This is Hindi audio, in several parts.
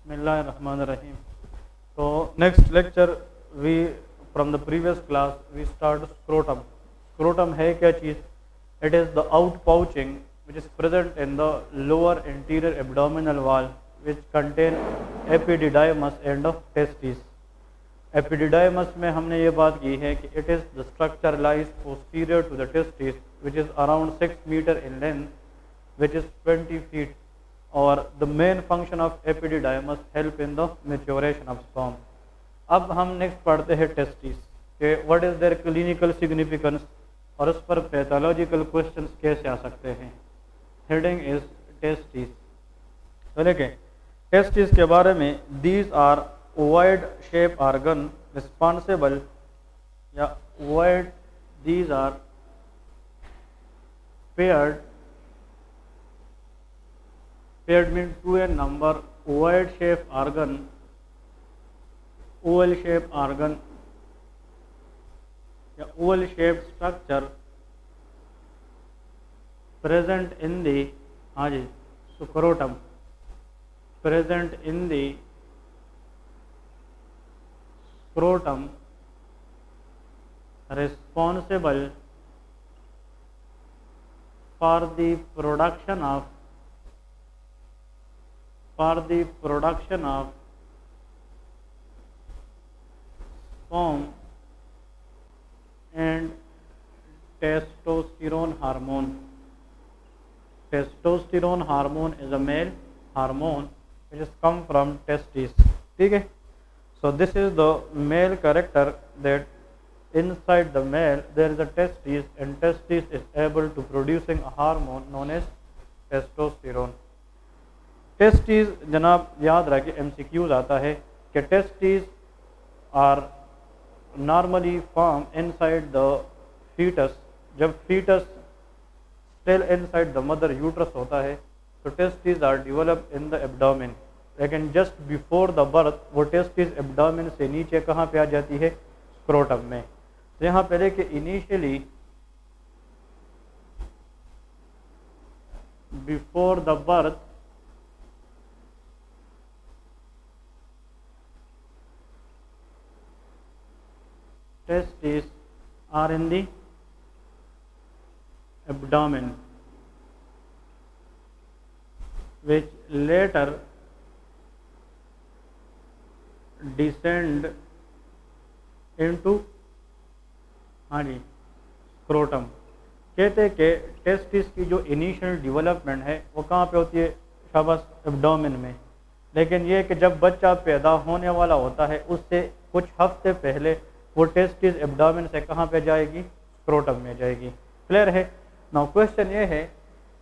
Bismillahirrahmanirrahim. So next lecture we from the previous class we start scrotum. Scrotum है क्या चीज़? It is the outpouching which is present in the lower anterior abdominal wall which contain epididymis and testes. Epididymis में हमने ये बात की है कि it is the structure lies posterior to the testis which is around 6 meter in length which is 20 feet. और the main function of epididymis help in the maturation of sperm. अब हम नेक्स्ट पढ़ते हैं टेस्टिस के what is their clinical significance और उस पर पैथोलॉजिकल क्वेश्चंस कैसे आ सकते हैं। Heading is testis. तो देखें टेस्टिस के बारे में, these are ovoid shape organ responsible या ovoid, these are paired means to a number ovoid shape organ, oval shape organ या oval shape structure present in the scrotum, present in the scrotum, responsible for the production of sperm and testosterone hormone. Testosterone hormone is a male hormone which is come from testes. ठीक है, so this is the male character that inside the male there is a testis and testis is able to producing a hormone known as testosterone. Testis जनाब याद रखें MCQs आता है कि testis are normally form inside the foetus. जब foetus still inside the mother uterus होता है तो testis are develop in the abdomen, लेकिन जस्ट बिफोर द बर्थ वो टेस्टिस एब्डोमेन से नीचे कहाँ पे आ जाती है, स्क्रोटम में। तो यहाँ पहले कि initially before the birth testes are in the abdomen which later descend into scrotum. कहते हैं कि टेस्टिस की जो इनिशियल डेवलपमेंट है वो कहाँ पे होती है, शाबाश, एब्डोमेन में। लेकिन ये कि जब बच्चा पैदा होने वाला होता है उससे कुछ हफ्ते पहले वो टेस्टिस एब्डोमेन से कहाँ पे जाएगी, स्क्रोटम में जाएगी। क्लियर है। नाउ क्वेश्चन ये है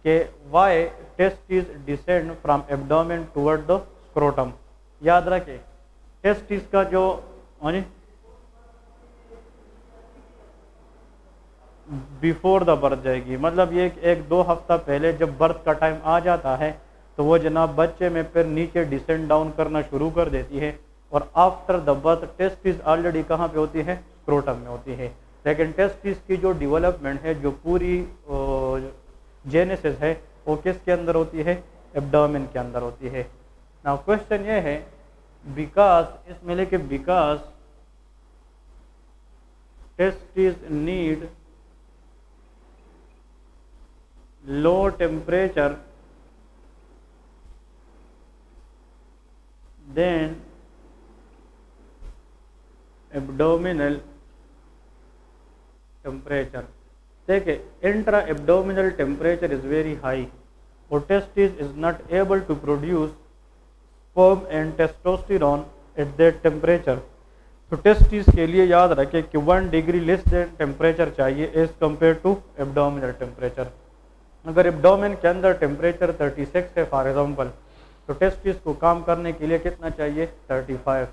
कि why testis descend from abdomen toward the scrotum. याद रखें टेस्टिस का जो बिफोर द बर्थ जाएगी, मतलब ये एक दो हफ्ता पहले जब बर्थ का टाइम आ जाता है तो वो जनाब बच्चे में फिर नीचे डिसेंड डाउन करना शुरू कर देती है और after the birth testis already कहाँ पे होती है, स्क्रोटम में होती है। लेकिन टेस्टिस की जो डेवलपमेंट है, जो पूरी जेनेसिस है वो किसके अंदर होती है, एब्डोमेन के अंदर होती है। नाउ क्वेश्चन ये है बिकॉज, इसमें लेके because testis need low temperature than abdominal temperature. देखिए intra abdominal temperature is very high और testis is not able to produce sperm and testosterone at that temperature. तो टेस्टिस के लिए याद रखें कि 1 डिग्री लेस देन टेम्परेचर चाहिए as compare to abdominal temperature. अगर एब्डोमेन के अंदर टेम्परेचर 36 है फॉर एग्जाम्पल, तो टेस्टिस को काम करने के लिए कितना चाहिए, 35।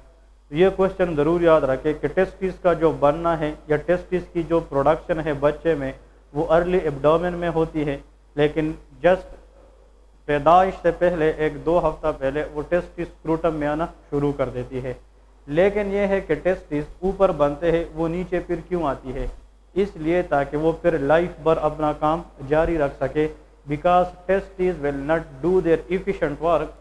ये क्वेश्चन ज़रूर याद रखें कि टेस्टिस का जो बनना है या टेस्टिस की जो प्रोडक्शन है बच्चे में वो अर्ली एब्डोमेन में होती है, लेकिन जस्ट पैदाइश से पहले एक दो हफ्ता पहले वो टेस्टिस स्क्रोटम में आना शुरू कर देती है। लेकिन ये है कि टेस्टिस ऊपर बनते हैं वो नीचे फिर क्यों आती है, इसलिए ताकि वो फिर लाइफ भर अपना काम जारी रख सके। Because testis will not do their efficient work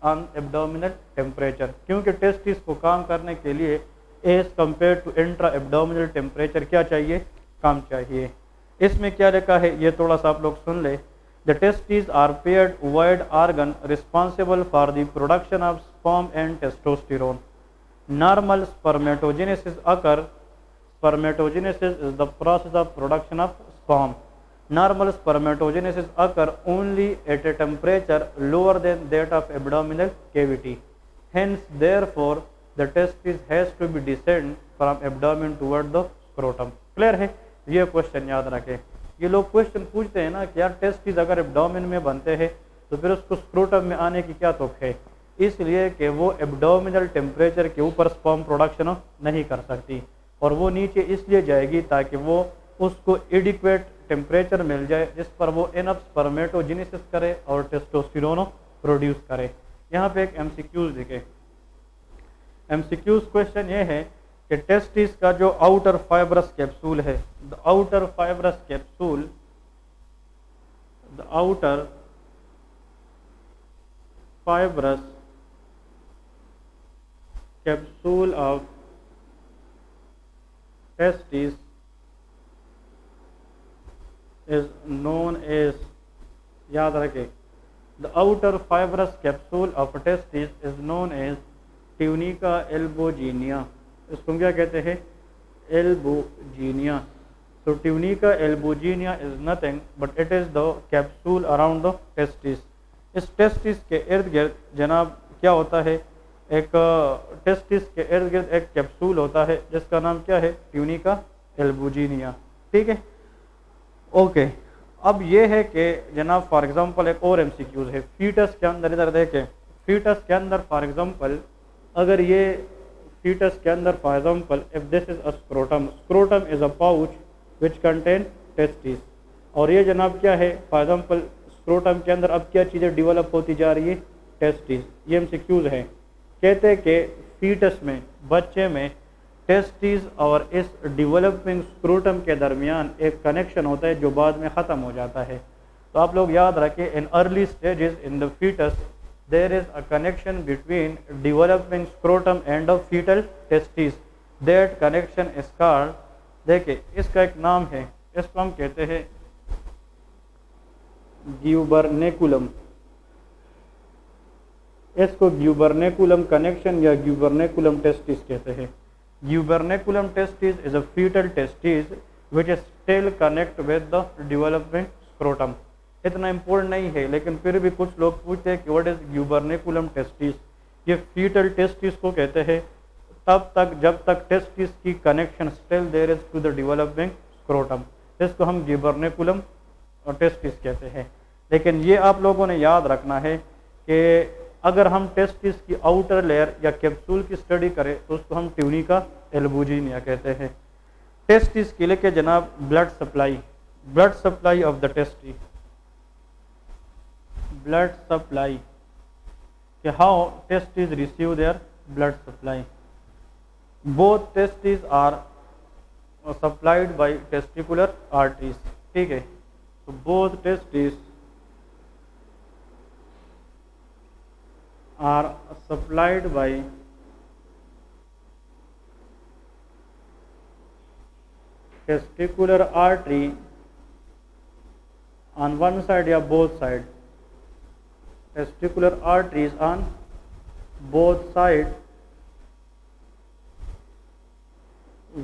on abdominal temperature, क्योंकि टेस्टिस को काम करने के लिए as compare to intra abdominal temperature क्या चाहिए, कम चाहिए। इसमें क्या लिखा है ये थोड़ा सा आप लोग सुन ले। The testis are paired wide organ responsible for the production of sperm and testosterone. Normal spermatogenesis occur, spermatogenesis is the process of production of sperm. Normal spermatogenesis occur only at a temperature lower than that of abdominal cavity. Hence, therefore, the testis has to be descend from abdomen toward the scrotum. Clear है? ये क्वेश्चन याद रखें। ये लोग क्वेश्चन पूछते हैं ना कि यार टेस्टिस अगर एब्डोमेन में बनते हैं तो फिर उसको स्क्रोटम में आने की क्या तुक है, इसलिए कि वो एब्डोमिनल टेम्परेचर के ऊपर स्पर्म प्रोडक्शन नहीं कर सकती और वो नीचे इसलिए जाएगी ताकि वो उसको एडिक्वेट टेम्परेचर मिल जाए जिस पर वो इनफ स्पर्मेटोजेनेसिस करे और टेस्टोस्टेरोन प्रोड्यूस करे। यहाँ पे एक एमसीक्यूज देखे। एमसीक्यूज क्वेश्चन ये है कि टेस्टिस का जो आउटर फाइब्रस कैप्सूल है, the outer fibrous capsule, the outer fibrous capsule of testis is known as, याद रखें, the outer fibrous capsule of testis is known as tunica albuginea। इसको क्या कहते हैं, albuginea। So tunica albuginea is nothing but it is the capsule around the testis। इस टेस्टिस के इर्द गिर्द जनाब क्या होता है, एक टेस्टिस के इर्द गिर्द एक कैप्सूल होता है जिसका नाम क्या है, ट्यूनिका एल्बुजिनिया। ठीक है, ओके। अब ये है कि जनाब फॉर एग्जांपल एक और एमसीक्यूज है फीटस के अंदर, इधर देखें, फीटस के अंदर फॉर एग्जांपल अगर ये फीटस के अंदर for example if this is a scrotum, scrotum is a pouch which contain testis, और ये जनाब क्या है फॉर एग्जांपल स्क्रोटम के अंदर अब क्या चीज़ें डेवलप होती जा रही है, टेस्टिस। ये एमसीक्यूज है। कहते हैं कि फीटस में, बच्चे में टेस्टिस और इस डेवलपिंग स्क्रोटम के दरमियान एक कनेक्शन होता है जो बाद में ख़त्म हो जाता है। तो आप लोग याद रखें, in early stages in the foetus there is a connection between developing scrotum and the foetal testis, that connection is called, देखिए इसका एक नाम है, इसको हम कहते हैं ग्यूबरनेकुलम। इसको ग्यूबरनेकुलम कनेक्शन या ग्यूबरनेकुलम टेस्टिस कहते हैं। Gubernaculum testis is a foetal testis which is still connect with the developing scrotum. इतना इम्पोर्टेंट नहीं है लेकिन फिर भी कुछ लोग पूछते हैं कि व्हाट इज ग्यूबरनेकुलम टेस्टिस। ये फीटल टेस्टिस को कहते हैं तब तक जब तक टेस्टिस की connection still there is to the developing scrotum, इसको हम ग्यूबरनेकुलम टेस्टिस कहते हैं। लेकिन ये आप लोगों ने याद रखना है कि अगर हम टेस्टिस की आउटर लेयर या कैप्सूल की स्टडी करें तो उसको हम ट्यूनिका एल्बुजिनिया कहते हैं। टेस्टिस के लिए जनाब blood supply of the testes, blood supply, कि how testis receive their blood supply. Both testis are supplied by testicular arteries. ठीक है, तो both testis are supplied by testicular artery on one side या both side, testicular arteries on both side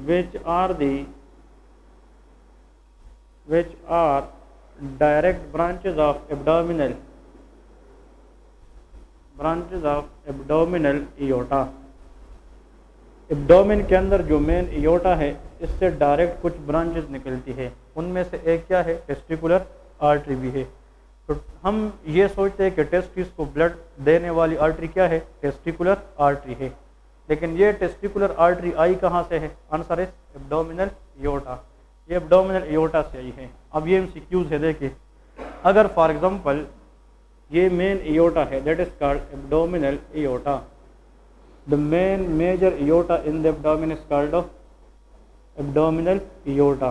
which are direct branches of abdominal aorta. Abdomen के अंदर जो मेन एयोटा है इससे डायरेक्ट कुछ ब्रांचेस निकलती है, उनमें से एक क्या है, टेस्टिकुलर आर्टरी भी है। तो हम ये सोचते हैं कि टेस्टिस को ब्लड देने वाली आर्टरी क्या है, टेस्टिकुलर आर्टरी है, लेकिन ये टेस्टिकुलर आर्टरी आई कहाँ से है, आंसर इज एब्डोमिनल एयोटा। ये एब्डोमिनल एयोटा से आई है। अब ये एमसीक्यूज है, देखिए अगर फॉर एग्जांपल ये मेन एयोटा है, that is called abdominal aorta. The main major aorta in the abdomen is called abdominal aorta.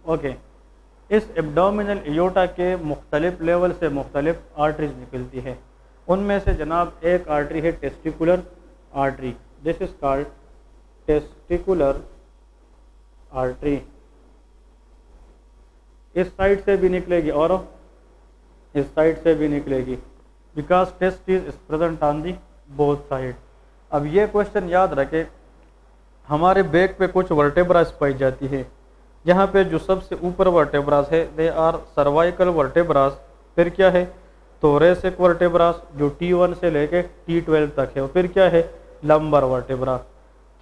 Okay, इस एब्डोमिनल एयोर्टा के मुख्तलिफ लेवल से मुख्तलिफ आर्टरीज निकलती है। उनमें से जनाब एक आर्टरी है testicular artery, this is called testicular artery. इस साइड से भी निकलेगी और इस साइड से भी निकलेगी, because testis is present on the both side. अब ये क्वेश्चन याद रखें, हमारे बैक पे कुछ वर्टेब्रास पाई जाती है। यहाँ पे जो सबसे ऊपर वर्टेब्रास है दे आर सर्वाइकल वर्टेब्रास, फिर क्या है थोरेसिक वर्टेब्रास जो T1 से लेके T12 तक है, और फिर क्या है लंबर वर्टेब्रा।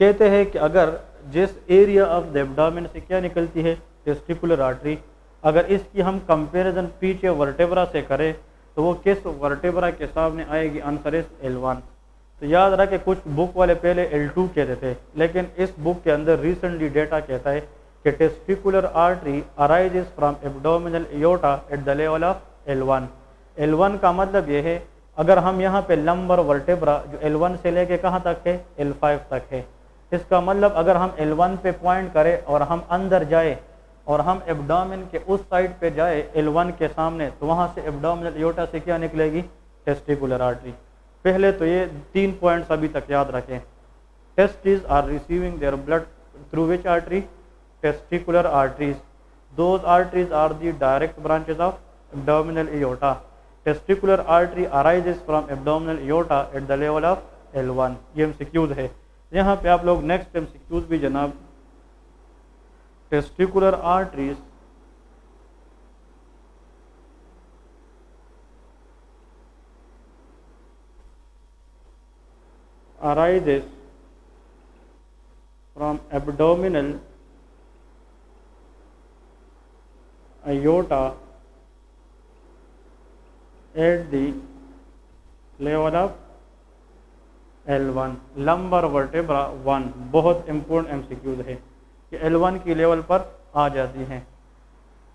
कहते हैं कि अगर जिस एरिया ऑफ द एब्डोमेन से क्या निकलती है टेस्टिकुलर आर्टरी, अगर इसकी हम कंपैरिजन पीछे वर्टेब्रा से करें तो वो किस वर्टेब्रा के सामने आएगी, आंसर इज L1। तो याद रखें कुछ बुक वाले पहले L2 कहते थे, लेकिन इस बुक के अंदर रिसेंटली डेटा कहता है कि testicular artery arises from abdominal aorta at the level of L1। L1 का मतलब ये है, अगर हम यहाँ पे लंबर वर्टेब्रा जो L1 से लेके कहाँ तक है L5 तक है, इसका मतलब अगर हम L1 पे पॉइंट करें और हम अंदर जाए और हम एब्डोमेन के उस साइड पे जाए L1 के सामने, तो वहाँ से एब्डोमिनल एयोर्टा से क्या निकलेगी टेस्टिकुलर आर्टरी। पहले तो ये 3 पॉइंट्स अभी तक याद रखें। Testis are receiving their blood through which artery, testicular arteries. Those arteries are the direct branches of abdominal aorta. Testicular artery arises from abdominal aorta at the level of L1। ये एमसीक्यूज है। यहाँ पे आप लोग नेक्स्ट एमसीक्यूज भी जनाब, testicular arteries arises from abdominal aorta at the level of L1, lumbar vertebra 1। बहुत इंपॉर्टेंट एमसीक्यूज है कि L1 की लेवल पर आ जाती हैं।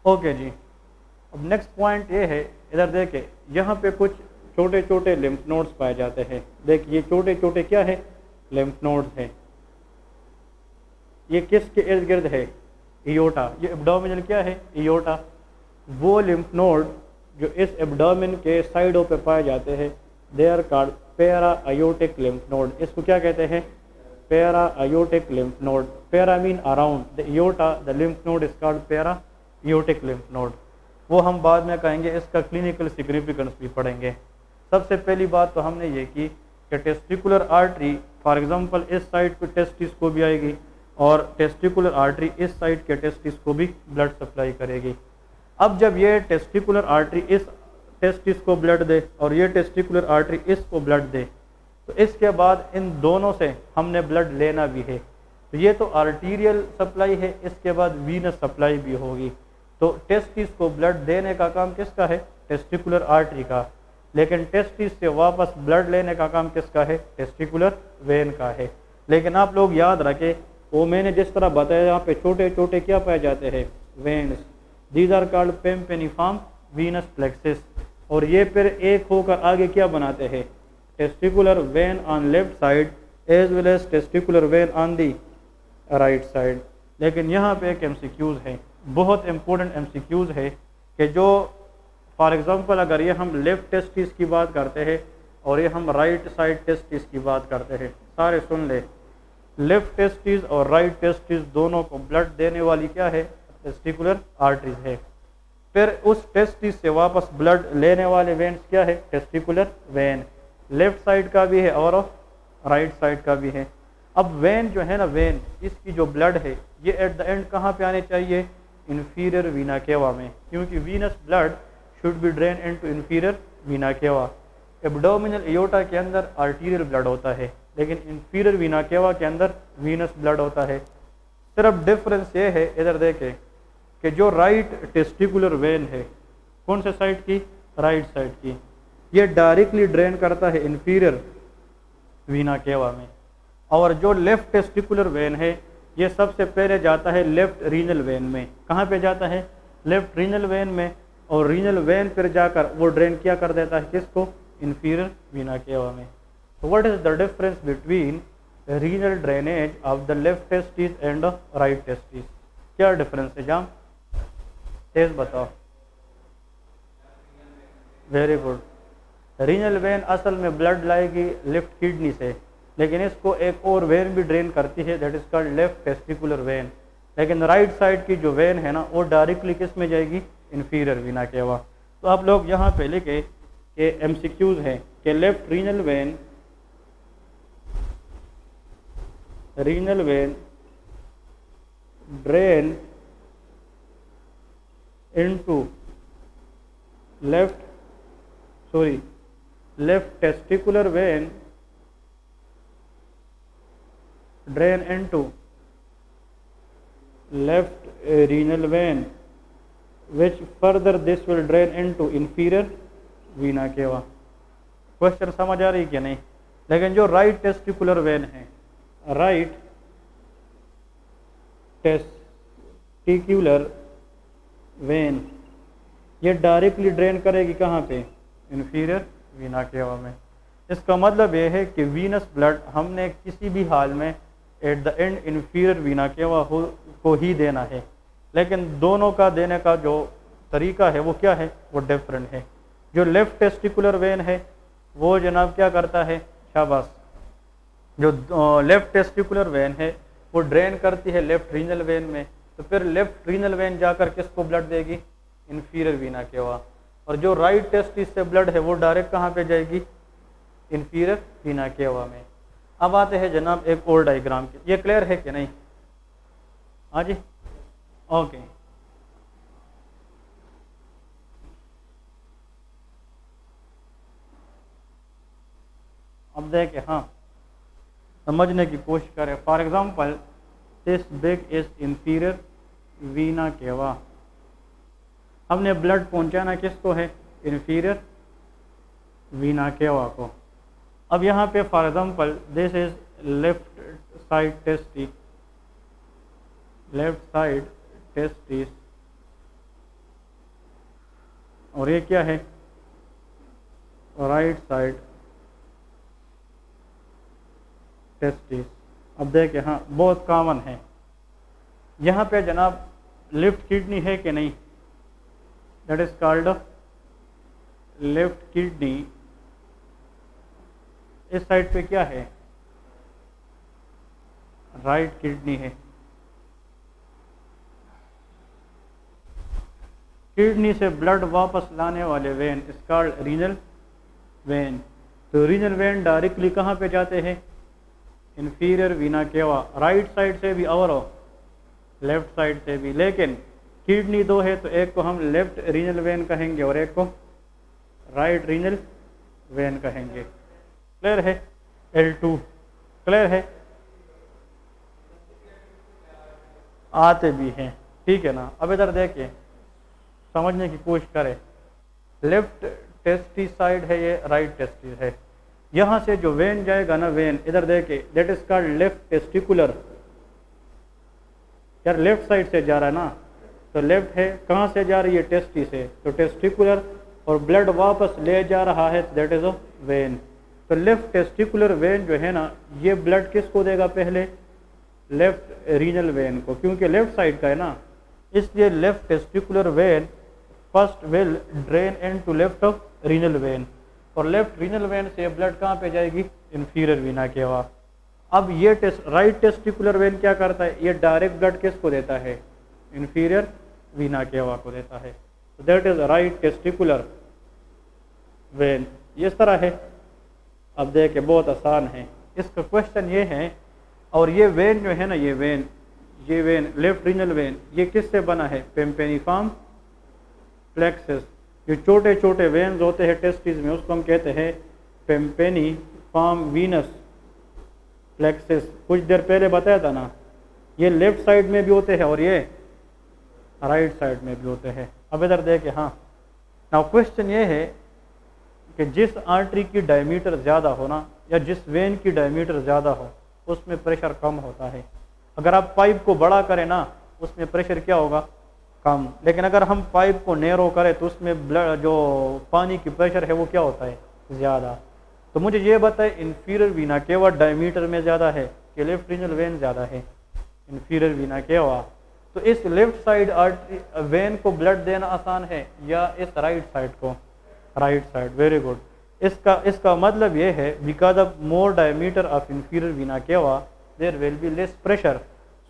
ओके जी, अब नेक्स्ट पॉइंट ये है, इधर देखें यहाँ पे कुछ छोटे छोटे लिम्फ नोड्स पाए जाते हैं। देखिए छोटे छोटे क्या है लिम्फ नोड्स हैं। ये किसके इर्द गिर्द है एयोर्टा, ये एब्डोमिनल क्या है एयोर्टा। वो लिम्फ नोड जो इस एब्डोमिन के साइडों पे पाए जाते हैं they are called para aortic lymph node. इसको क्या कहते हैं para aortic lymph node. Para mean around the aorta, the lymph node is called para aortic lymph node. वो हम बाद में कहेंगे, इसका क्लिनिकल सिग्निफिकेंस भी पढ़ेंगे। सबसे पहली बात तो हमने ये की कि टेस्टिकुलर आर्टरी फॉर एग्जांपल इस साइड पे टेस्टिस को भी आएगी और टेस्टिकुलर आर्टरी इस साइड के टेस्टिस को भी ब्लड सप्लाई करेगी। अब जब ये टेस्टिकुलर आर्टरी इस टेस्टिस को ब्लड दे और ये टेस्टिकुलर आर्टरी इसको ब्लड दे, तो इसके बाद इन दोनों से हमने ब्लड लेना भी है। तो ये तो आर्टीरियल सप्लाई है, इसके बाद वीनस सप्लाई भी होगी। तो टेस्टिस को ब्लड देने का काम किसका है टेस्टिकुलर आर्टरी का, लेकिन टेस्टिस से वापस ब्लड लेने का काम किसका है टेस्टिकुलर वेन का है। लेकिन आप लोग याद रखें, वो मैंने जिस तरह बताया यहाँ पे छोटे छोटे क्या पाए जाते हैं veins, these are called pampiniform venous plexus. और ये फिर एक होकर आगे क्या बनाते हैं testicular vein on left side as well as testicular vein on the right side. लेकिन यहाँ पे एक एमसीक्यूज है, बहुत इंपॉर्टेंट एमसीक्यूज है कि जो फॉर एग्जांपल अगर ये हम लेफ्ट टेस्टिस की बात करते हैं और ये हम राइट साइड टेस्टिस की बात करते हैं, सारे सुन ले, लेफ्ट टेस्टिस और राइट टेस्टिस दोनों को ब्लड देने वाली क्या है टेस्टिकुलर आर्टरीज है। फिर उस टेस्टिस से वापस ब्लड लेने वाले वेन्स क्या है टेस्टिकुलर वेन, लेफ्ट साइड का भी है और राइट साइड का भी है। अब वेन जो है ना वेन, इसकी जो ब्लड है ये एट द एंड कहाँ पे आने चाहिए इन्फीरियर वीना केवा में, क्योंकि venous blood should be drain into inferior Veena केवा। एब्डोमिनल एयोर्टा के अंदर आर्टीरियल ब्लड होता है, लेकिन इन्फीरियर वीना केवा के अंदर वीनस ब्लड होता है। सिर्फ डिफरेंस ये है, इधर देखें कि जो राइट टेस्टिकुलर वेन है कौन से साइड की राइट साइड की, ये डायरेक्टली ड्रेन करता है इन्फीरियर वीना केवा में, और जो लेफ्ट टेस्टिकुलर वेन है ये सबसे पहले जाता है लेफ्ट रीनल वेन में। कहाँ पे जाता है लेफ्ट रीनल वेन में, और रीनल वेन फिर जाकर वो ड्रेन क्या कर देता है किसको इन्फीरियर वीना केवा में। तो what is the difference between renal drainage of the left testis and right testis, क्या डिफरेंस है जाम तेज बताओ। Very good. रीनल वेन असल में ब्लड लाएगी लेफ्ट किडनी से, लेकिन इसको एक और वेन भी ड्रेन करती है, that is called left testicular vein. लेकिन राइट साइड की जो वेन है ना वो डायरेक्टली किस में जाएगी, इन्फीरियर वीना केवा। तो आप लोग यहाँ पे लिखे कि एमसीक्यूज हैं कि left renal vein drain into left testicular vein drain into left renal vein which further this will drain into inferior vena cava। Question समझ आ रही कि नहीं। लेकिन जो राइट टेस्टिकुलर वेन है, राइट टेस्टिकुलर वेन, ये डायरेक्टली ड्रेन करेगी कहाँ पे, इन्फीरियर वीना केवा में। इसका मतलब ये है कि वीनस ब्लड हमने किसी भी हाल में at the end inferior Veena केवा को ही देना है, लेकिन दोनों का देने का जो तरीका है वो क्या है, वो डिफरेंट है। जो लेफ्ट टेस्टिकुलर वेन है वो जनाब क्या करता है, शाबाश, जो लेफ्ट टेस्टिकुलर वेन है वो ड्रेन करती है लेफ्ट रीनल वेन में, तो फिर लेफ्ट रीनल वेन जाकर किसको ब्लड देगी, इन्फीरियर वीना केवा। और जो राइट टेस्टिस से ब्लड है वो डायरेक्ट कहाँ पे जाएगी, इन्फीरियर वीना केवा में। अब आते हैं जनाब एक और डायग्राम की, ये क्लियर है कि नहीं, हाँ जी, ओके। अब देखें, हाँ समझने की कोशिश करें। For example this big is inferior vena केवा, हमने ब्लड पहुंचाना किसको है, इन्फीरियर वीना केवा को। अब यहाँ पे for example this is left side testis और ये क्या है, राइट साइड टेस्टिस। अब देखें, हाँ बहुत कॉमन है। यहाँ पे जनाब लेफ्ट किडनी है कि नहीं, that is called left kidney. इस साइड पे क्या है, राइट किडनी है। किडनी से ब्लड वापस लाने वाले when is called renal vein. तो रीनल वेन डायरेक्टली कहाँ पे जाते हैं, इन्फीरियर वीना केवा, राइट साइड से भी और लेफ्ट साइड से भी। लेकिन किडनी दो है तो एक को हम लेफ्ट रीनल वेन कहेंगे और एक को राइट रीनल वेन कहेंगे। क्लियर है, L2 क्लियर है, आते भी हैं, ठीक है ना। अब इधर देखिए, समझने की कोशिश करें। लेफ्ट टेस्टी साइड है, ये राइट टेस्टी है। यहाँ से जो वेन जाएगा ना, वेन इधर देखिए, that is called left testicular. यार लेफ्ट साइड से जा रहा है ना, तो लेफ्ट है, कहाँ से जा रही है, टेस्टी से, तो टेस्टिकुलर, और ब्लड वापस ले जा रहा है, दैट इज अ वेन। तो लेफ्ट टेस्टिकुलर वेन जो है ना, ये ब्लड किसको देगा, पहले लेफ्ट रीनल वेन को, क्योंकि लेफ्ट साइड का है ना, इसलिए left testicular vein first will drain into left renal vein, और लेफ्ट रीनल वेन से ब्लड कहाँ पे जाएगी, इन्फीरियर वीना केवा। अब ये राइट टेस्टिकुलर वेन क्या करता है, ये डायरेक्ट ब्लड किसको देता है, इन्फीरियर वीना केवा को देता है। तो that is right testicular when, इस तरह है। अब देखिए बहुत आसान है, इसका क्वेश्चन ये है, और ये वेन जो है ना, ये वेन लेफ्ट रीनल वेन, ये किससे बना है, पेम्पेनिफॉर्म प्लेक्सस। जो छोटे छोटे वेन्स होते हैं टेस्टिस में, उसको हम कहते हैं पेम्पेनिफॉर्म वीनस प्लेक्सस। कुछ देर पहले बताया था ना, ये लेफ्ट साइड में भी होते हैं और ये राइट साइड में भी होते हैं। अब इधर देखें, हाँ नाउ क्वेश्चन ये है कि जिस आर्टरी की डायमीटर ज़्यादा हो ना, या जिस वेन की डायमीटर ज़्यादा हो, उसमें प्रेशर कम होता है। अगर आप पाइप को बड़ा करें ना, उसमें प्रेशर क्या होगा, कम। लेकिन अगर हम पाइप को नैरो करें तो उसमें ब्लड जो पानी की प्रेशर है वो क्या होता है, ज़्यादा। तो मुझे ये बताए, इन्फीरियर वीना केवा डायमीटर में ज़्यादा है कि लेफ्ट रीनल वेन ज़्यादा है, इन्फीरियर वीना केवा। तो इस लेफ्ट साइड वेन को ब्लड देना आसान है या इस राइट साइड को? Right side, very good. इसका मतलब ये है because of more diameter of inferior vena cava there will be less pressure,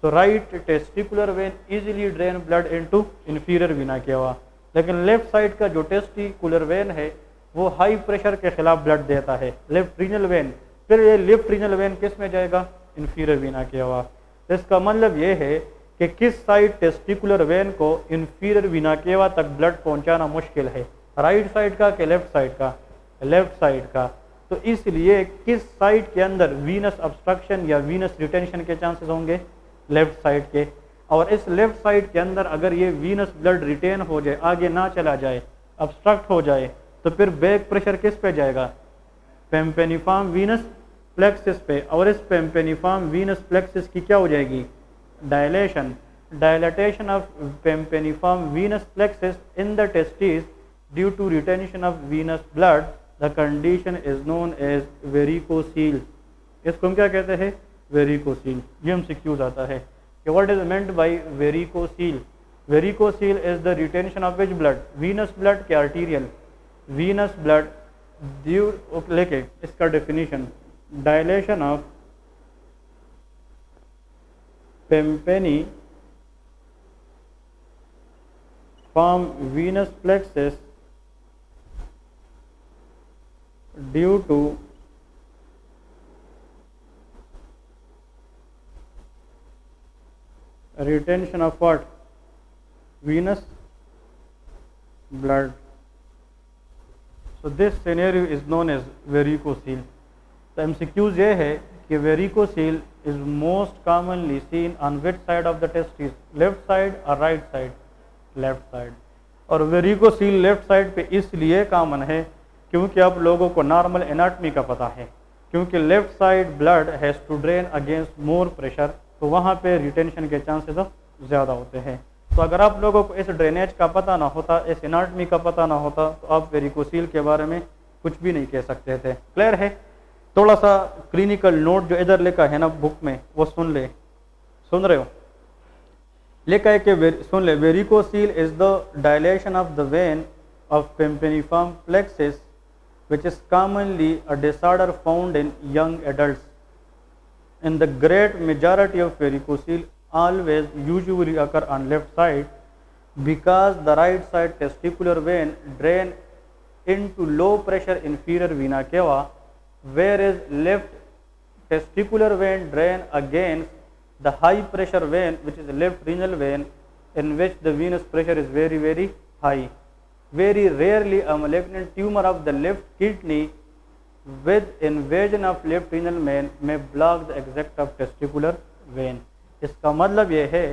so right testicular vein easily drain blood into inferior vena cava. लेकिन लेफ्ट साइड का जो टेस्टिकुलर वेन है वो हाई प्रेशर के खिलाफ ब्लड देता है, लेफ्ट रीनल वेन। फिर ये लेफ्ट रीनल वेन किस में जाएगा? Inferior vena cava. तो इसका मतलब ये है कि किस साइड टेस्टिकुलर वेन को इंफीरियर वीना केवा तक ब्लड पहुंचाना मुश्किल है, राइट साइड का कि लेफ्ट साइड का? लेफ्ट साइड का। तो इसलिए किस साइड के अंदर वीनस ऑब्स्ट्रक्शन या वीनस रिटेंशन के चांसेस होंगे? लेफ्ट साइड के। और इस लेफ्ट साइड के अंदर अगर ये वीनस ब्लड रिटेन हो जाए, आगे ना चला जाए, ऑब्स्ट्रक्ट हो जाए, तो फिर बैक प्रेशर किस पे जाएगा? पेम्पेनिफॉर्म वीनस प्लेक्सिस पे। और इस पेम्पेनिफॉर्म वीनस प्लेक्सिस की क्या हो जाएगी? Dilation. Dilatation of pampiniform venous plexus in the testis due to retention of venous blood, the condition is known as varicocele. इसको हम क्या कहते हैं? वेरिकोसील। ये MCQ आता है कि what is meant by varicocele? Varicocele is the retention of which blood? Venous blood के आर्टीरियल? वीनस ब्लड ड्यू, लेके इसका definition, dilation of pampiniform venous plexus due to retention of what? Venous blood. So this scenario is known as varicocele. तो MCQs ये है कि varicocele is most commonly seen on which side of the testis? Left side or right side? Left side. और varicocele left side पे इसलिए कॉमन है क्योंकि आप लोगों को नॉर्मल एनाटमी का पता है, क्योंकि left side blood has to drain against more pressure, तो वहाँ पे रिटेंशन के चांसेस ज़्यादा होते हैं। तो अगर आप लोगों को इस ड्रेनेज का पता ना होता, इस एनाटमी का पता ना होता, तो आप वेरिकोसील के बारे में कुछ भी नहीं कह सकते थे। क्लियर है? थोड़ा सा क्लिनिकल नोट जो इधर लिखा है ना बुक में, वो सुन ले। सुन रहे हो? लिखा है कि सुन ले, varicocele is the dilation of the vein of pampiniform plexus which is commonly a disorder found in young adults. In the great majority of varicocele always usually occur on left side because the right side testicular vein drain into low pressure inferior vena cava, whereas left testicular vein drain against the high pressure vein which is the left renal vein, in which the venous pressure is very very high. Very rarely a malignant tumor of the left kidney with invasion of left renal vein may block the exit of testicular vein. इसका मतलब ये है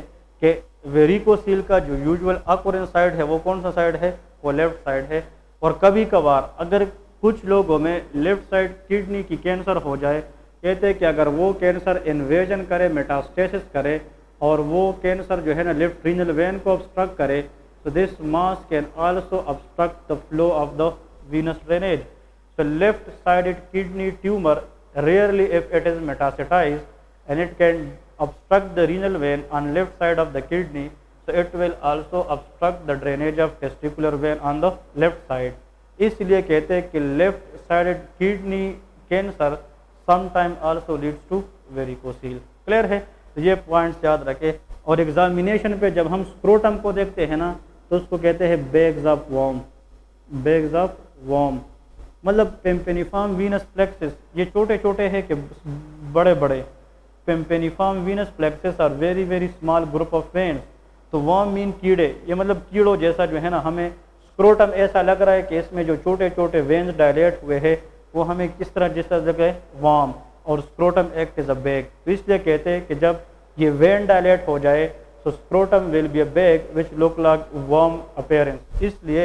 कि वेरिकोसील का जो यूजुअल अकोरेंस साइड है वो कौन सा साइड है? वो लेफ्ट साइड है। और कभी कभार अगर कुछ लोगों में लेफ्ट साइड किडनी की कैंसर हो जाए, कहते हैं कि अगर वो कैंसर इन्वेजन करे, मेटास्टेसिस करे, और वो कैंसर जो है ना लेफ्ट रीनल वेन को ऑब्स्ट्रक्ट करे, so this mass can also obstruct the flow of the venous drainage. So left sided kidney tumor, rarely if it is metastasized, and it can obstruct the renal vein on left side of the kidney, so it will also obstruct the drainage of testicular vein on the left side. इसलिए कहते हैं कि left sided kidney cancer sometime also leads to varicocele. Clear है? तो ये पॉइंट्स याद रखें। और एग्जामिनेशन पे जब हम स्क्रोटम को देखते हैं ना, तो उसको कहते हैं bags of worm. Bags of worm मतलब पेम्पेनिफॉर्म वीनस प्लेक्सिस, ये छोटे छोटे हैं कि बड़े बड़े? Pampiniform venous plexus are very very small group of veins. तो वॉर्म मीन कीड़े, ये मतलब कीड़ों जैसा जो है ना, हमें स्क्रोटम ऐसा लग रहा है कि इसमें जो छोटे छोटे वेन्स डायलेट हुए हैं वो हमें किस तरह जिस तरह लगे वॉर्म, और scrotum act is a bag. तो इसलिए कहते हैं कि जब ये वेन डायलेट हो जाए so scrotum will be a bag which look like worm appearance. इसलिए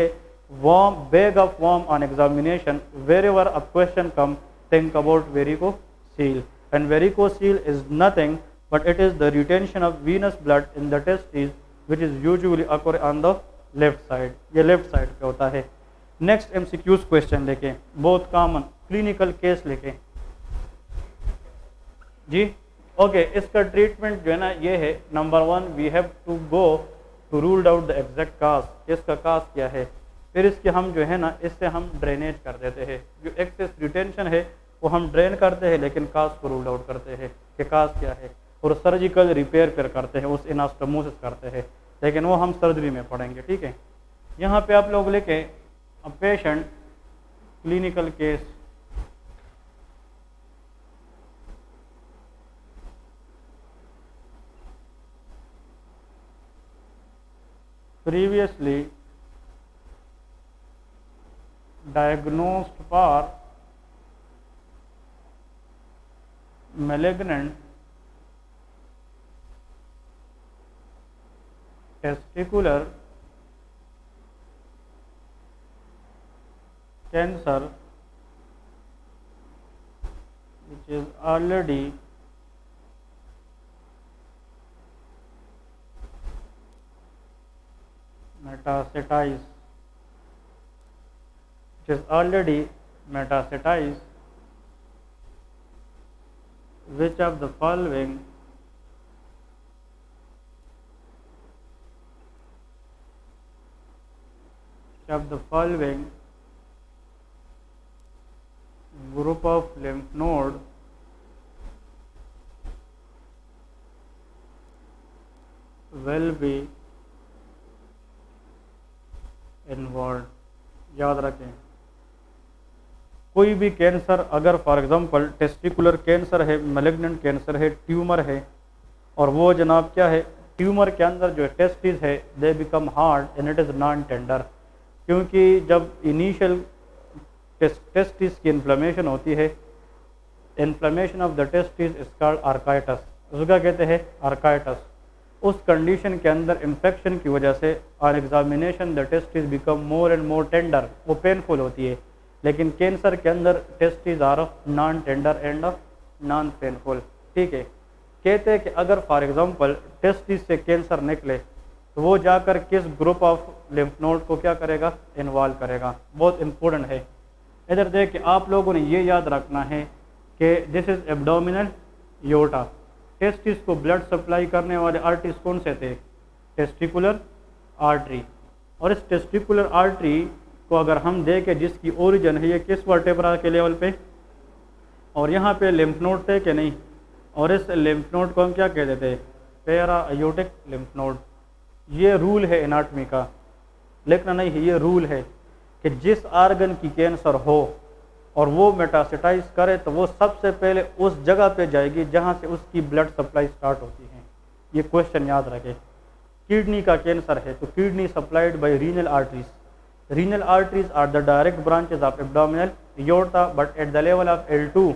worm, bag of worm on examination, wherever a question comes, think about varicocele. And varicocele is nothing but it is the retention of venous blood in the testes which is usually occur on the left side. ये left side पे होता है। Next MCQs question लेके, बहुत common clinical case लेके जी, ओके इसका ट्रीटमेंट जो है ना ये है, number 1 we have to go to ruled out the exact cause, इसका काज क्या है, फिर इसके हम जो है ना इससे हम ड्रेनेज कर देते हैं, जो एक्सेस रिटेंशन है वो हम ड्रेन करते हैं लेकिन काज को रूल आउट करते हैं कि काज क्या है, और सर्जिकल रिपेयर फिर करते हैं, उस एनास्टोमोसिस करते हैं, लेकिन वो हम सर्जरी में पढ़ेंगे। ठीक है, यहाँ पे आप लोग लिखें a patient clinical case previously diagnosed for malignant testicular cancer which is already metastasized, which of the following group of lymph node will be involved। याद रखें कोई भी कैंसर अगर फॉर एग्जांपल टेस्टिकुलर कैंसर है, मैलिग्नेंट कैंसर है, ट्यूमर है, और वो जनाब क्या है, ट्यूमर के अंदर जो टेस्टिस है they become hard and it is non tender, क्योंकि जब इनिशियल टेस्टिस की इन्फ्लेमेशन होती है, inflammation of the testis is called orchitis, उसका कहते हैं आर्काइटस। उस कंडीशन के अंदर इन्फेक्शन की वजह से on examination the testis become more and more tender, वो पेनफुल होती है, लेकिन कैंसर के अंदर testis are non tender and non painful. ठीक है, कहते हैं कि अगर फॉर एग्जांपल टेस्टिस से कैंसर निकले तो वो जाकर किस ग्रुप ऑफ लिम्फ नोड को क्या करेगा, इन्वॉल्व करेगा, बहुत इंपॉर्टेंट है। इधर देख के आप लोगों ने ये याद रखना है कि this is abdominal aorta, testis को ब्लड सप्लाई करने वाले आर्टरीज कौन से थे, टेस्टिकुलर आर्टरी, और इस टेस्टिकुलर आर्टरी को अगर हम देखें जिसकी ओरिजिन है ये किस वर्टेब्रा के लेवल पे, और यहाँ पे लिम्फ नोड थे कि नहीं, और इस लिम्फ नोड को हम क्या कहते थे, पैरा आयोटिक लिम्फ नोड। ये रूल है एनाटमी का, लिखना नहीं है, ये रूल है कि जिस आर्गन की कैंसर हो और वो मेटास्टेटाइज करे तो वो सबसे पहले उस जगह पे जाएगी जहाँ से उसकी ब्लड सप्लाई स्टार्ट होती है। ये क्वेश्चन याद रखें। किडनी का कैंसर है तो kidney supplied by renal arteries, renal arteries are the direct branches of abdominal aorta, but at the level of L2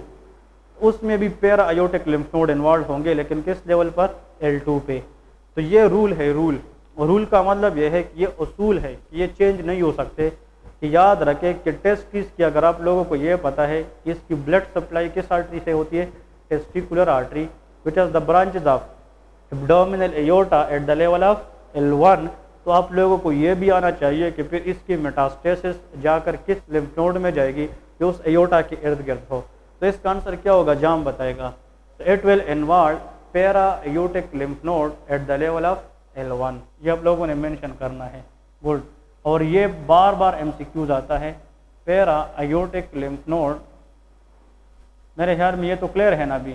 उसमें भी para aortic lymph node involve होंगे, लेकिन किस लेवल पर, L2 पे। तो ये रूल है, रूल, और रूल का मतलब ये है कि ये उसूल है, ये चेंज नहीं हो सकते। कि याद रखें कि टेस्टिस की अगर आप लोगों को ये पता है कि इसकी ब्लड सप्लाई किस आर्टरी से होती है, testicular artery, which is the branches of abdominal aorta eight the level of L1, तो आप लोगों को ये भी आना चाहिए कि फिर इसकी मेटास्टेसिस जाकर किस लिम्फ नोड में जाएगी जो उस एओर्टा के इर्द गिर्द हो। तो इसका आंसर क्या होगा, जाम बताएगा। It will involve para aortic lymph node eight the level of L1, ये आप लोगों ने मेंशन करना है। गुड, और ये बार बार MCQs आता है, पैरा आयोटिक लिम्फ नोड, मेरे ख्याल में ये तो क्लियर है ना अभी,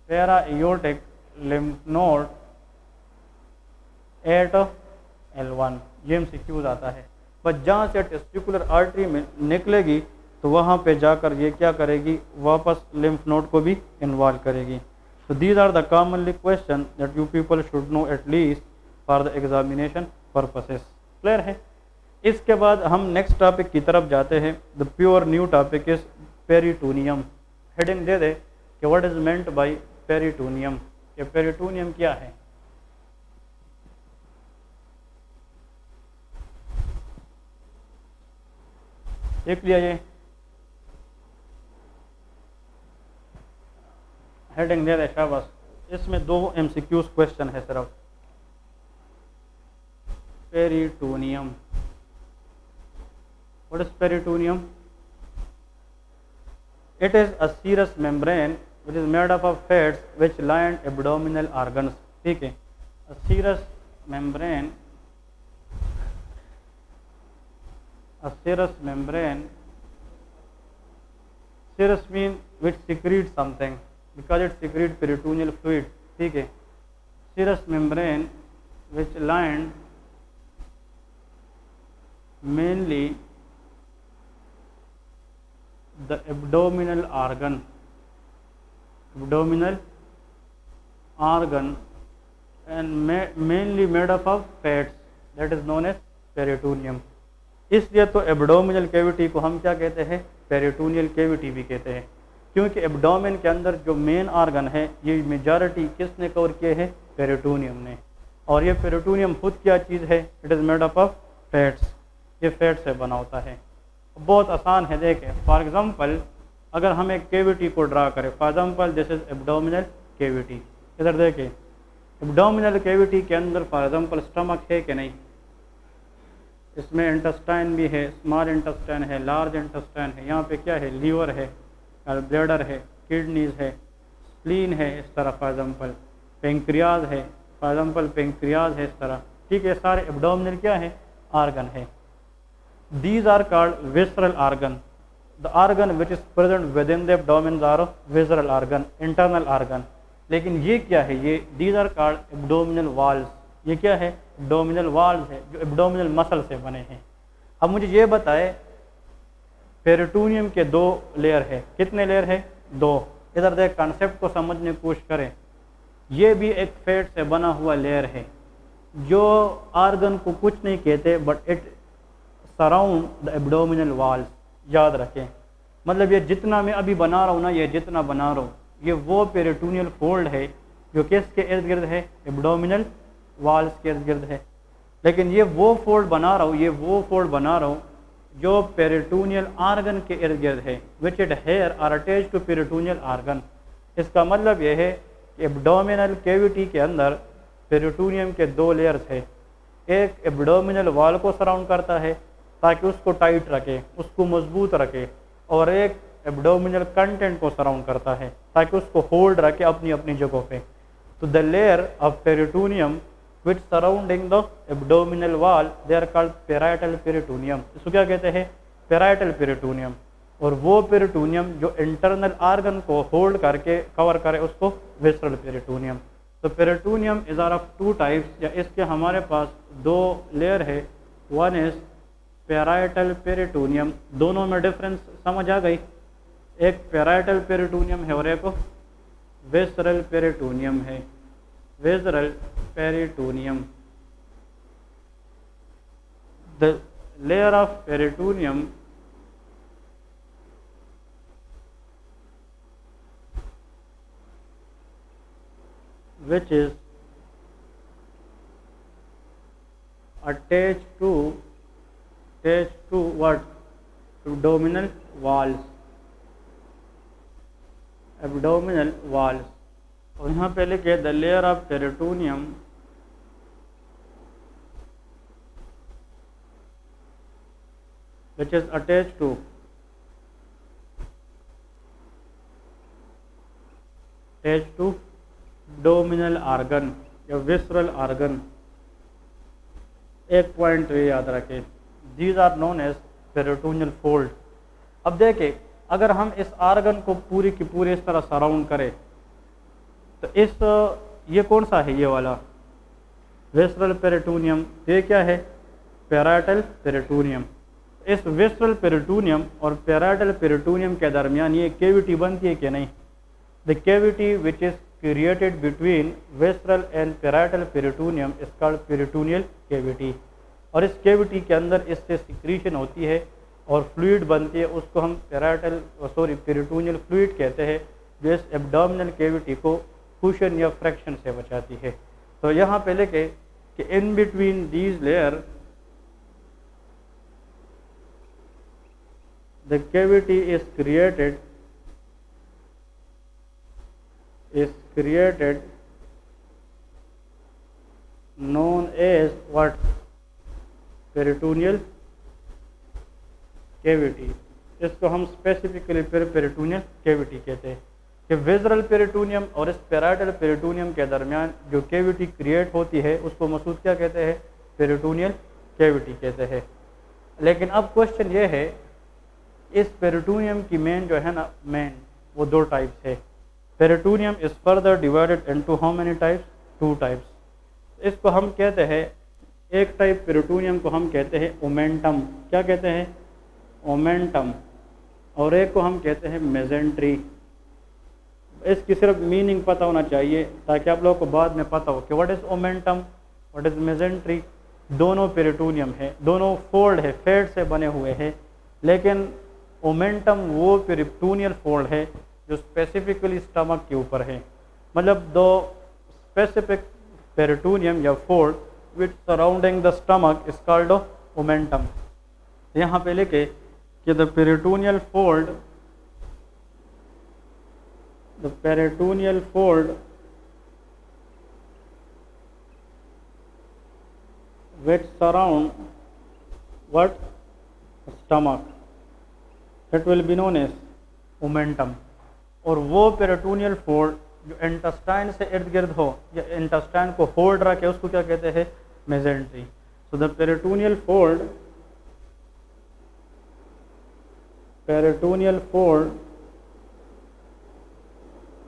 para aortic lymph node eight L1, ये MCQs आता है। बस जहाँ से टेस्टिकुलर आर्टरी में निकलेगी तो वहाँ पे जाकर ये क्या करेगी, वापस लिम्फ नोड को भी इन्वॉल्व करेगी। So these are the commonly question that you people should know at least for the examination purposes. Clear है। इसके बाद हम नेक्स्ट टॉपिक की तरफ जाते हैं। The pure new topic is peritoneum. Heading दे दे कि what is meant by peritoneum, कि पेरिटोनियम क्या है। देख लिया ये हेडिंग दे दे शाबाश। इसमें 2 MCQs क्वेश्चन है सिर्फ। Peritoneum, what is peritoneum? It is a serous membrane which is made up of fats which line abdominal organs. ठीक है, a serous membrane serous means which secretes something because it secretes peritoneal fluid. ठीक है, serous membrane which lined mainly the abdominal organ and mainly made up of fats that is known as peritoneum. इसलिए तो एब्डोमिनल कैविटी को हम क्या कहते हैं, पेरिटोनियल कैविटी भी कहते हैं, क्योंकि एब्डोमेन के अंदर जो मेन ऑर्गन है ये मेजॉरिटी किसने कवर किए हैं, पेरिटोनियम ने। और ये पेरिटोनियम खुद क्या चीज़ है, it is made up of fats, ये फैट से बना होता है। बहुत आसान है, देखें फॉर एग्जांपल अगर हम एक कैविटी को ड्रा करें, for example this is abdominal cavity, इधर देखें एब्डोमिनल कैविटी के अंदर फॉर एग्जांपल स्टमक है कि नहीं, इसमें इंटेस्टाइन भी है, स्मॉल इंटेस्टाइन है, लार्ज इंटेस्टाइन है, यहाँ पे क्या है, लीवर है, ब्लैडर है, किडनीज है, स्प्लीन है, इस तरह फॉर एग्जांपल पेंक्रियाज है, फॉर एग्जांपल पेंक्रियाज है, इस तरह। ठीक है, सारे एब्डोमिनल क्या है, ऑर्गन है। These are called visceral organ. The organ which is present within the abdomen are visceral organ, internal organ. लेकिन ये क्या है, ये these are called abdominal walls. ये क्या है, abdominal walls है जो abdominal muscle से बने हैं। अब मुझे ये बताए पेरिटोनियम के दो लेयर है, कितने लेयर है, दो। इधर देख कॉन्सेप्ट को समझने की कोशिश करें। ये भी एक फैट से बना हुआ लेयर है जो ऑर्गन को कुछ नहीं कहते but it surround the abdominal walls. याद रखें, मतलब ये जितना मैं अभी बना रहा हूँ ना, ये जितना बना रहा हूँ ये वो पेरिटोनियल फोल्ड है जो किसके इर्द गिर्द है, एब्डोमिनल वॉल्स के इर्द गिर्द है। लेकिन ये वो फोल्ड बना रहा हूँ, ये वो फोल्ड बना रहा हूँ जो पेरिटोनियल आर्गन के इर्द गिर्द है, which it here are attach to peritoneal organ. इसका मतलब यह है कि एब्डोमिनल कैविटी के अंदर पेरिटोनियम के दो लेयर्स है, एक एब्डोमिनल वॉल को सराउंड करता है ताकि उसको टाइट रखे, उसको मजबूत रखे, और एक एब्डोमिनल कंटेंट को सराउंड करता है ताकि उसको होल्ड रखे अपनी अपनी जगहों पे। तो the layer of peritoneum which surrounding the abdominal wall they are called parietal peritoneum. इसको क्या कहते हैं, पैराइटल पेरिटोनियम। और वो पेरिटोनियम जो इंटरनल आर्गन को होल्ड करके कवर करे उसको विसरल पेरिटोनियम। तो peritoneum is are of two types, या इसके हमारे पास दो लेयर है, वन इज पैराइटल पेरिटोनियम। दोनों में डिफरेंस समझ आ गई, एक पैराइटल पेरिटोनियम है और एक विसरल पेरिटोनियम है, visceral peritoneum. The layer of peritoneum which is attached to what, abdominal walls, abdominal walls। और यहाँ पे लिखे the layer of peritoneum which is attached to abdominal organ या विसरल ऑर्गन। एक पॉइंट ये याद रखें, these are known as peritoneal fold. अब देखें अगर हम इस ऑर्गन को पूरी की पूरी इस तरह सराउंड करें तो ये कौन सा है, ये वाला विसरल पेरिटोनियम, ये क्या है, पैराइटल पेरिटोनियम। इस विसरल पेरिटोनियम और पैराइटल पेरिटोनियम के दरमियान ये कैविटी बनती है कि नहीं, the cavity which is created between visceral and parietal peritoneum is called peritoneal cavity. और इस कैविटी के अंदर इससे सिक्रीशन होती है और फ्लूइड बनती है, उसको हम पेरिटोनियल फ्लूइड कहते हैं, जो इस एब्डोमिनल कैविटी को कुशन या फ्रैक्शन से बचाती है। तो यहाँ पे लिखे कि in between these layer the cavity is created known as what, peritoneal cavity. इसको हम स्पेसिफिकली पेरिटोनियल कैविटी कहते हैं। कि विज़रल पेरिटोनियम और इस पैराइटल पेरिटोनियम के दरमियान जो कैविटी क्रिएट होती है उसको मसूद क्या कहते हैं, पेरिटोनियल कैविटी कहते हैं। लेकिन अब क्वेश्चन ये है, इस पेरिटोनियम की मेन जो है ना, मेन वो दो टाइप्स है। Peritoneum is further divided into how many types, two types. इसको हम कहते हैं, एक टाइप पेरिटोनियम को हम कहते हैं ओमेंटम, क्या कहते हैं, ओमेंटम, और एक को हम कहते हैं मेजेंट्री। इसकी सिर्फ मीनिंग पता होना चाहिए ताकि आप लोगों को बाद में पता हो कि what is omentum, what is mesentery. दोनों पेरिटोनियम है, दोनों फोल्ड है, फैट से बने हुए हैं, लेकिन ओमेंटम वो पेरिटोनियल फोल्ड है जो स्पेसिफिकली स्टमक के ऊपर है। मतलब दो स्पेसिफिक पेरिटोनियम या fold which surrounding the stomach is called omentum. यहाँ पे लिखे कि the peritoneal fold, the peritoneal fold which surround what, stomach, it will be known as omentum। और वो पेरिटोनियल फोल्ड जो इंटेस्टाइन से इर्द गिर्द हो या इंटेस्टाइन को होल्ड रखे उसको क्या कहते हैं, mesentery. So the peritoneal fold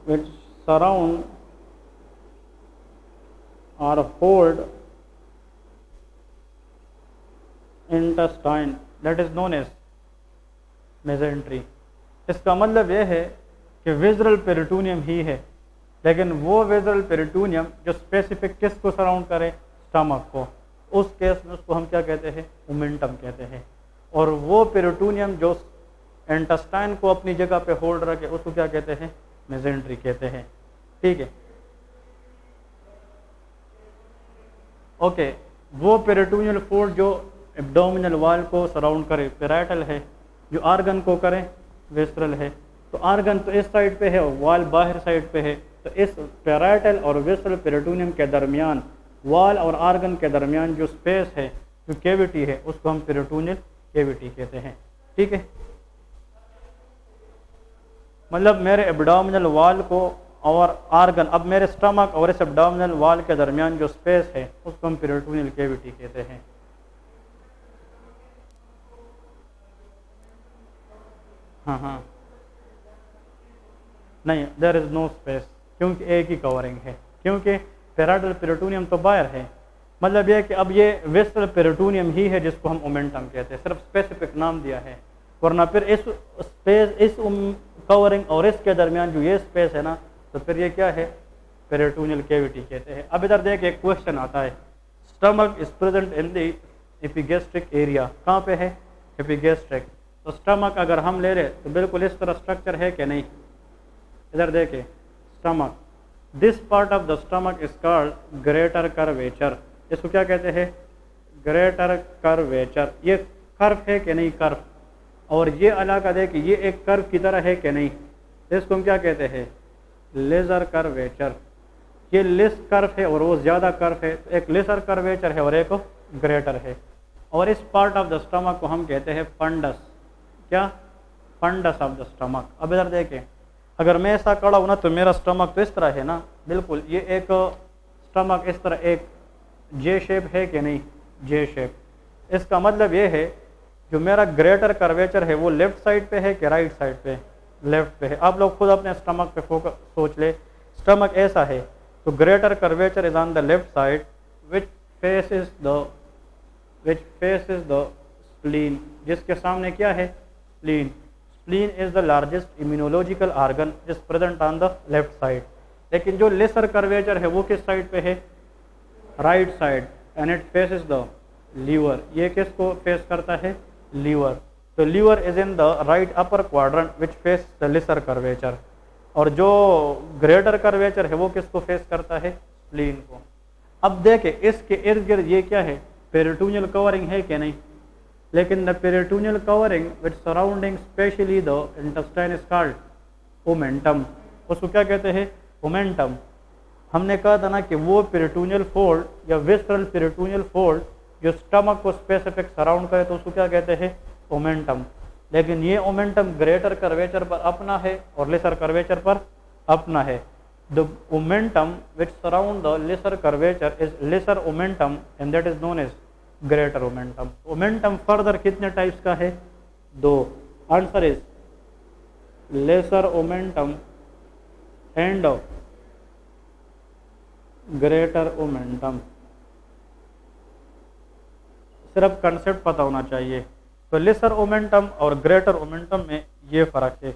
which surround or hold intestine that is known as mesentery। इसका मतलब यह है कि विज़रल पेरिटोनियम ही है, लेकिन वो विज़रल पेरिटोनियम जो स्पेसिफिक किसको सराउंड करे, स्टमक को, उस केस में उसको हम क्या कहते हैं, ओमेंटम कहते हैं। और वो पेरिटोनियम जो इंटेस्टाइन को अपनी जगह पे होल्ड रखे उसको क्या कहते हैं, मेजेंट्री कहते हैं। ठीक है, ओके। वो पेरिटोनियल फोल्ड जो एब्डोमिनल वॉल को सराउंड करे पैराइटल है, जो आर्गन को करे विस्ट्रल है। तो आर्गन तो इस साइड पे है और वॉल बाहर साइड पे है, तो इस पैराइटल और विस्ट्रल पेरिटोनियम के दरमियान, वॉल और आर्गन के दरमियान जो स्पेस है, जो कैविटी है, उसको हम पेरिटोनियल कैविटी कहते हैं। ठीक है, मतलब मेरे एब्डोमिनल वॉल को और आर्गन, अब मेरे स्टमक और इस एब्डोमिनल वॉल के दरमियान जो स्पेस है उसको हम पेरिटोनियल कैविटी कहते हैं। हाँ, नहीं, देयर इज नो स्पेस, क्योंकि एक ही कवरिंग है, क्योंकि पैराइटल पेरिटोनियम तो बाहर है। मतलब यह कि अब ये विस्ट्रल पेरिटोनियम ही है जिसको हम ओमेंटम कहते हैं, सिर्फ स्पेसिफिक नाम दिया है, वरना फिर इस स्पेस, इस कवरिंग और इसके दरमियान जो ये स्पेस है ना, तो फिर ये क्या है, पेरिटोनियल कैविटी कहते हैं। अब इधर देखिए एक क्वेश्चन आता है, stomach is present in the epigastric area, कहाँ पे है, एपिगैस्ट्रिक। तो स्टमक अगर हम ले रहे तो बिल्कुल इस तरह स्ट्रक्चर है कि नहीं, इधर देखिए stomach, this part of the stomach is called greater curvature. इसको क्या कहते हैं, ग्रेटर कर्वेचर। ये कर्व है कि नहीं, कर्व, और ये इलाका देखिए ये एक कर्व की तरह है कि नहीं, इसको हम क्या कहते हैं, लेजर कर्वेचर। ये लेस कर्व है और वो ज़्यादा कर्व है, तो एक लेसर कर्वेचर है और एक ग्रेटर है। और इस पार्ट ऑफ द स्टमक को हम कहते हैं फंडस, क्या, फंडस ऑफ द स्टमक। अब इधर देखें, अगर मैं ऐसा खड़ा हूँ ना तो मेरा स्टमक तो इस तरह है ना, बिल्कुल ये एक स्टमक इस तरह एक जे शेप है कि नहीं, जे शेप। इसका मतलब ये है जो मेरा ग्रेटर कर्वेचर है वो लेफ्ट साइड पे है कि राइट साइड पे, लेफ्ट पे है। आप लोग खुद अपने स्टमक पे फोकस सोच ले, स्टमक ऐसा है तो greater curvature is on the left side which faces the spleen, जिसके सामने क्या है, spleen. Spleen is the largest immunological organ is present on the left side. लेकिन जो लेसर कर्वेचर है वो किस साइड पे है, right side, and it faces the liver. ये किसको फेस करता है, लीवर। तो liver is in the right upper quadrant which face the lesser curvature, और जो ग्रेटर कर्वेचर है वो किसको फेस करता है, स्प्लीन को। अब देखें इसके इर्द गिर्द ये क्या है, पेरिटोनियल कवरिंग है कि नहीं, लेकिन the peritoneal covering which surrounding specially the intestine is called omentum. उसको क्या कहते हैं, ओमेंटम। हमने कहा था ना कि वो पेरिटोनियल फोल्ड या विस्ट्रल पेरिटोनियल फोल्ड जो स्टमक को स्पेसिफिक सराउंड करे तो उसको क्या कहते हैं, ओमेंटम। लेकिन ये ओमेंटम ग्रेटर कर्वेचर पर अपना है और लेसर कर्वेचर पर अपना है। The omentum which surround the lesser curvature is lesser omentum and that is known as greater omentum. Omentum further कितने टाइप्स का है? दो। Answer is lesser omentum and greater omentum. सिर्फ कंसेप्ट पता होना चाहिए। तो लेसर ओमेंटम और ग्रेटर ओमेंटम में ये फर्क है।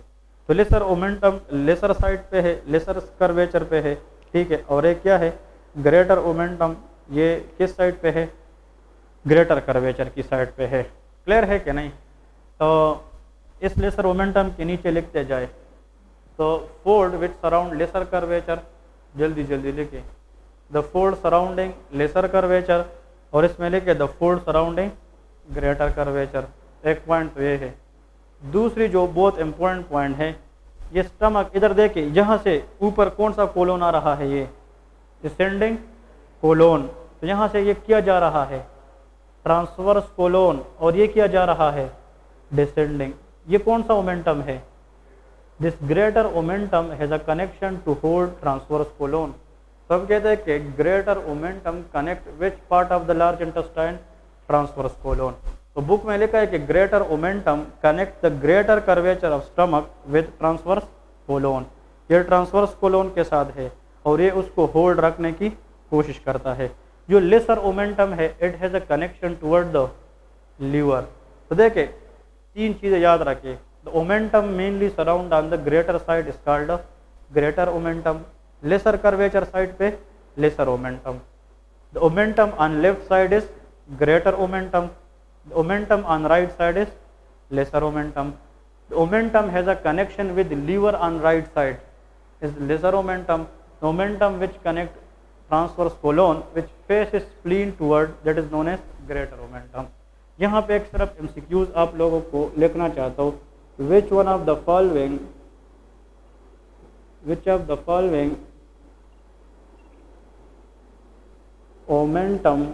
तो लेसर ओमेंटम लेसर साइड पे है, लेसर कर्वेचर पे है, ठीक है। और एक क्या है? ग्रेटर ओमेंटम, ये किस साइड पे है? ग्रेटर कर्वेचर की साइड पे है। क्लियर है कि नहीं? तो इस लेसर ओमेंटम के नीचे लिखते जाए तो फोल्ड विच सराउंड लेसर कर्वेचर, जल्दी जल्दी लिखे, the fold surrounding laser curvature, और इसमें लिखे the fold surrounding greater curvature. एक पॉइंट तो ये है। दूसरी जो बहुत इंपॉर्टेंट पॉइंट है, ये स्टमक, इधर देखिए यहाँ से ऊपर कौन सा कोलोन आ रहा है? ये डिसेंडिंग कोलोन। तो यहाँ से ये किया जा रहा है ट्रांसवर्स कोलोन, और ये किया जा रहा है डिसेंडिंग। ये कौन सा ओमेंटम है? This greater omentum has a connection to hold transverse colon. तो हम कहते हैं कि greater omentum connect which part of the large intestine? Transverse colon. तो बुक में लिखा है कि greater omentum connect the greater curvature of stomach with transverse colon. ये ट्रांसवर्स कोलोन के साथ है और ये उसको होल्ड रखने की कोशिश करता है। जो लेसर ओमेंटम है, it has a connection toward the liver. तो देखिए तीन चीज़ें याद रखिए। The omentum mainly surround on the greater side is called greater omentum. Lesser curvature side पे lesser omentum. The omentum on left side is greater omentum. The omentum on right side is lesser omentum. The omentum has a connection with liver on right side is lesser omentum. The omentum which connect transverse colon which faces spleen toward, that is known as greater omentum. यहाँ पे एक सिर्फ MCQs आप लोगों को लिखना चाहता हूँ। Which of the following omentum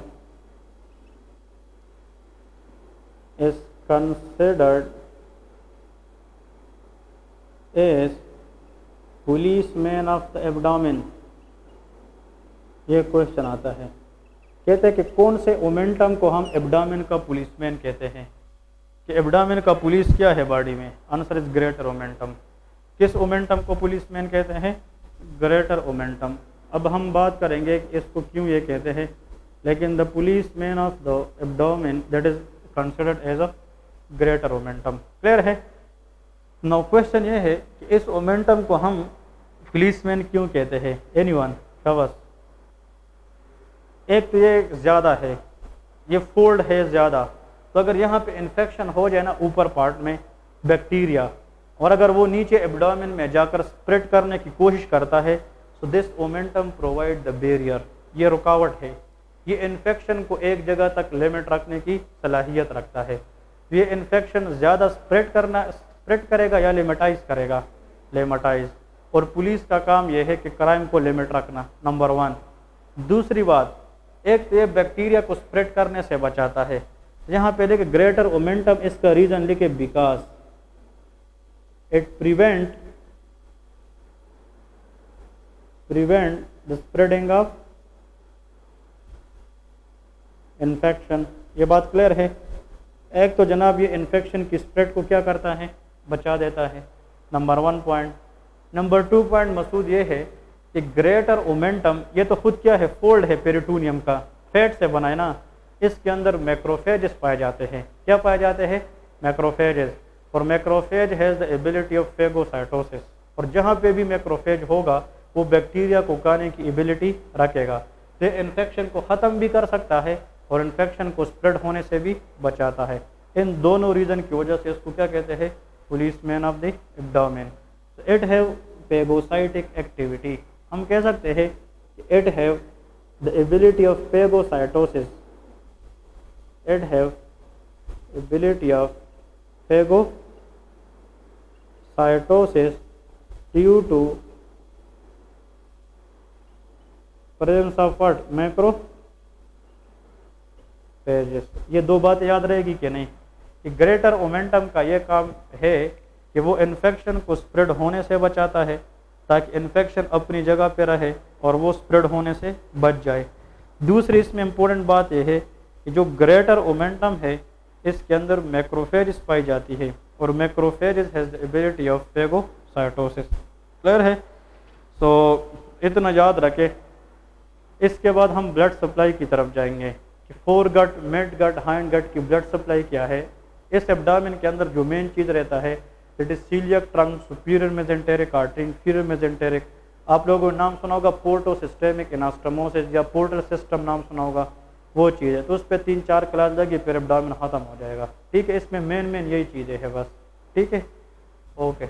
is considered as policeman of the abdomen? ये क्वेश्चन आता है। कहते हैं कि कौन से ओमेंटम को हम एब्डामिन का पुलिसमैन कहते हैं? कि एब्डामिन का पुलिस क्या है बॉडी में? Answer is greater omentum. किस ओमेंटम को पुलिसमैन कहते हैं? Greater omentum. अब हम बात करेंगे कि इसको क्यों ये कहते हैं। लेकिन the policeman of the abdomen that is considered as a greater omentum. Clear है? नाउ क्वेश्चन ये है कि इस ओमेंटम को हम पुलिसमैन क्यों कहते हैं? एनीवन? शाबाश। एक तो ये ज़्यादा है, ये फोल्ड है ज़्यादा। तो अगर यहाँ पे इन्फेक्शन हो जाए ना ऊपर पार्ट में बैक्टीरिया, और अगर वो नीचे एब्डोमेन में जाकर स्प्रेड करने की कोशिश करता है, so this omentum provide the barrier. ये रुकावट है, ये इन्फेक्शन को एक जगह तक लिमिट रखने की सलाहियत रखता है। ये इन्फेक्शन ज़्यादा स्प्रेड करेगा या लिमिटाइज करेगा? लिमिटाइज। और पुलिस का काम यह है कि क्राइम को लिमिट रखना, नंबर 1। दूसरी बात, एक तो ये बैक्टीरिया को स्प्रेड करने से बचाता है। यहाँ पे देखिए ग्रेटर ओमेंटम, इसका रीज़न लिखे because it prevent the spreading of infection. ये बात क्लियर है? एक तो जनाब ये इन्फेक्शन की स्प्रेड को क्या करता है? बचा देता है, नंबर 1 पॉइंट। नंबर 2 पॉइंट मसूद ये है कि ग्रेटर ओमेंटम, ये तो खुद क्या है? फोल्ड है पेरिटोनियम का, फैट से बना है ना। इसके अंदर मैक्रोफेजेस पाए जाते हैं। क्या पाए जाते हैं? मैक्रोफेजेस। और macrophage has the ability of phagocytosis. और जहाँ पे भी मैक्रोफेज होगा वो बैक्टीरिया को खाने की एबिलिटी रखेगा। तो इन्फेक्शन को ख़त्म भी कर सकता है और इन्फेक्शन को स्प्रेड होने से भी बचाता है। इन दोनों रीज़न की वजह से इसको क्या कहते हैं? Policeman of the abdomen. It have phagocytic activity. हम कह सकते हैं कि it have the ability of phagocytosis. It have ability of phagocytosis due to presence of what? Macrophages. ये दो बातें याद रहेगी कि नहीं? कि ग्रेटर ओमेंटम का ये काम है कि वो इन्फेक्शन को स्प्रेड होने से बचाता है, ताकि इन्फेक्शन अपनी जगह पे रहे और वो स्प्रेड होने से बच जाए। दूसरी इसमें इम्पोर्टेंट बात यह है कि जो ग्रेटर ओमेंटम है इसके अंदर मैक्रोफेज पाई जाती है और macrophage has the ability of phagocytosis. Clear है? सो इतना याद रखें। इसके बाद हम ब्लड सप्लाई की तरफ जाएंगे कि फोर गट, मिड गट, हाइंड गट की ब्लड सप्लाई क्या है। इस एब्डामिन के अंदर जो मेन चीज़ रहता है that is coeliac trunk, superior mesenteric artery, inferior mesenteric. आप लोगों ने नाम सुना होगा पोर्टो सिस्टेमिक एनास्टोमोसिस या पोर्टल सिस्टम नाम सुना होगा, वो चीज़ है। तो उस पर 3-4 क्लास लगी फिर एब्डामिन ख़त्म हो जाएगा। ठीक है, इसमें मेन यही चीज़ें है बस। ठीक है, ओके।